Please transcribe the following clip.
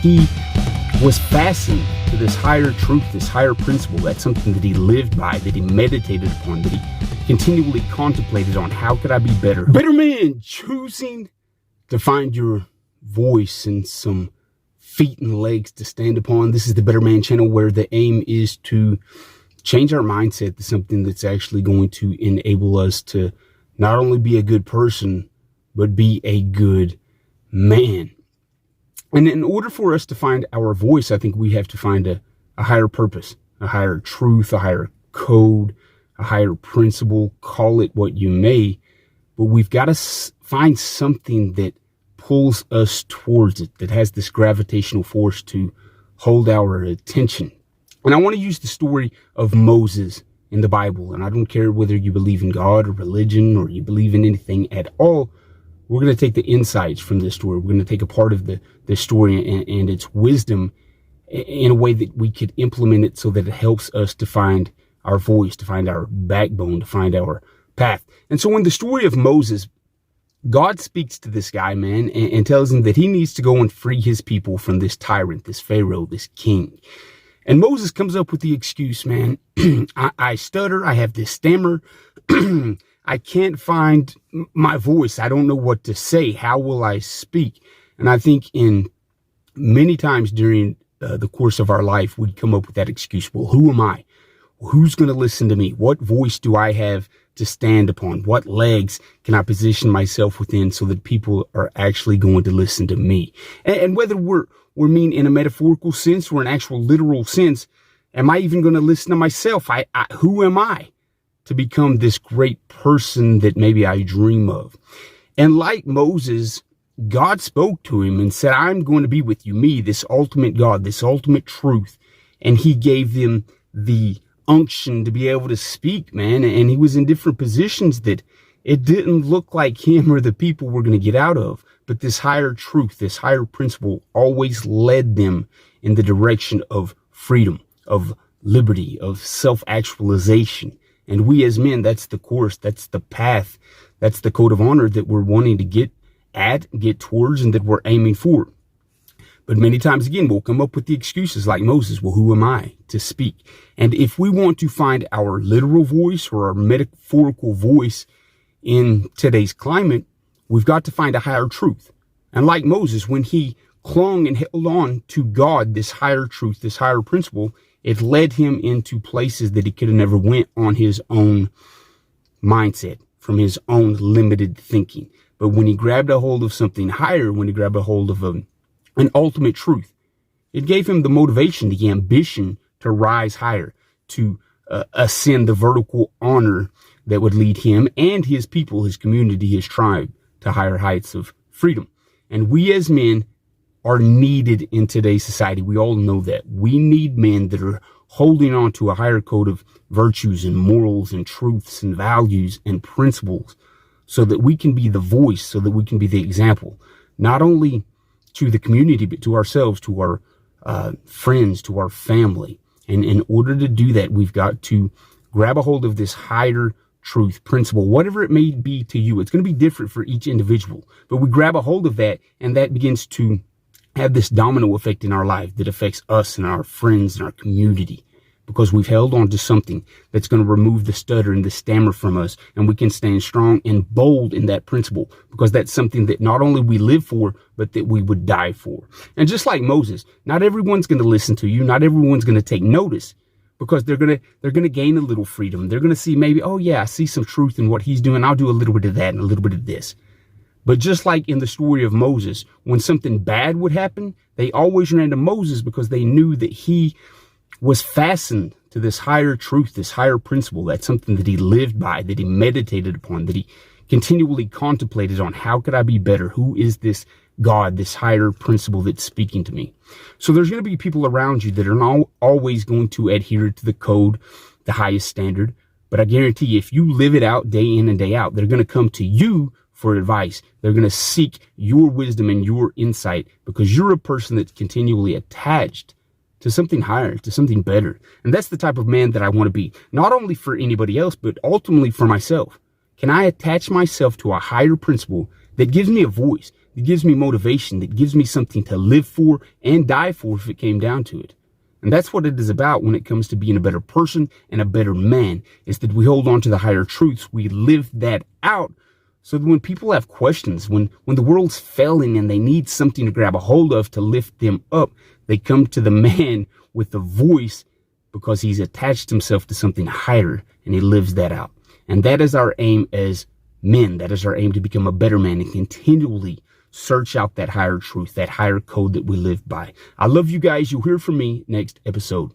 he was fastened to this higher truth, this higher principle. That's something that he lived by, that he meditated upon, that he continually contemplated on. How could I be better? Better man, choosing to find your voice and some feet and legs to stand upon. This is the Better Man channel, where the aim is to change our mindset to something that's actually going to enable us to not only be a good person, but be a good man. And in order for us to find our voice, I think we have to find a higher purpose, a higher truth, a higher code, a higher principle, call it what you may. But we've got to find something that pulls us towards it, that has this gravitational force to hold our attention. And I want to use the story of Moses in the Bible. And I don't care whether you believe in God or religion or you believe in anything at all. We're going to take the insights from this story. We're going to take a part of the story and its wisdom in a way that we could implement it so that it helps us to find our voice, to find our backbone, to find our path. And so in the story of Moses, God speaks to this guy, man, and tells him that he needs to go and free his people from this tyrant, this Pharaoh, this king. And Moses comes up with the excuse, man, I stutter, I have this stammer, I can't find my voice. I don't know what to say. How will I speak? And I think in many times during the course of our life, we'd come up with that excuse. Well, who am I? Who's going to listen to me? What voice do I have to stand upon? What legs can I position myself within so that people are actually going to listen to me? And whether we're mean in a metaphorical sense or an actual literal sense, am I even going to listen to myself? Who am I to become this great person that maybe I dream of? And like Moses, God spoke to him and said, I'm going to be with you, me, this ultimate God, this ultimate truth. And he gave them the unction to be able to speak, man. And he was in different positions that it didn't look like him or the people were going to get out of. But this higher truth, this higher principle always led them in the direction of freedom, of liberty, of self-actualization. And we as men, that's the course, that's the path, that's the code of honor that we're wanting to get towards, and that we're aiming for. But many times again, we'll come up with the excuses like Moses. Well, who am I to speak? And if we want to find our literal voice or our metaphorical voice in today's climate, we've got to find a higher truth. And like Moses, when he clung and held on to God, this higher truth, this higher principle, it led him into places that he could have never went on his own mindset, from his own limited thinking. But when he grabbed a hold of something higher, when he grabbed a hold of an ultimate truth, it gave him the motivation, the ambition to rise higher, to ascend the vertical honor that would lead him and his people, his community, his tribe to higher heights of freedom. And we as men are needed in today's society. We all know that. We need men that are holding on to a higher code of virtues and morals and truths and values and principles so that we can be the voice, so that we can be the example, not only to the community, but to ourselves, to our friends, to our family. And in order to do that, we've got to grab a hold of this higher truth, principle, whatever it may be to you. It's going to be different for each individual, but we grab a hold of that, and that begins to have this domino effect in our life that affects us and our friends and our community, because we've held on to something that's going to remove the stutter and the stammer from us, and we can stand strong and bold in that principle, because that's something that not only we live for, but that we would die for. And just like Moses, not everyone's going to listen to you. Not everyone's going to take notice, because they're going to gain a little freedom. They're going to see maybe, oh yeah, I see some truth in what he's doing. I'll do a little bit of that and a little bit of this. But just like in the story of Moses, when something bad would happen, they always ran to Moses because they knew that he was fastened to this higher truth, this higher principle. That's something that he lived by, that he meditated upon, that he continually contemplated on. How could I be better? Who is this God, this higher principle that's speaking to me? So there's going to be people around you that are not always going to adhere to the code, the highest standard. But I guarantee you, if you live it out day in and day out, they're going to come to you for advice. They're going to seek your wisdom and your insight, because you're a person that's continually attached to something higher, to something better. And that's the type of man that I want to be, not only for anybody else, but ultimately for myself. Can I attach myself to a higher principle that gives me a voice, that gives me motivation, that gives me something to live for and die for if it came down to it? And that's what it is about when it comes to being a better person and a better man, is that we hold on to the higher truths. We live that out so that when people have questions, when the world's failing and they need something to grab a hold of to lift them up, they come to the man with a voice because he's attached himself to something higher and he lives that out. And that is our aim as men. That is our aim, to become a better man and continually search out that higher truth, that higher code that we live by. I love you guys. You'll hear from me next episode.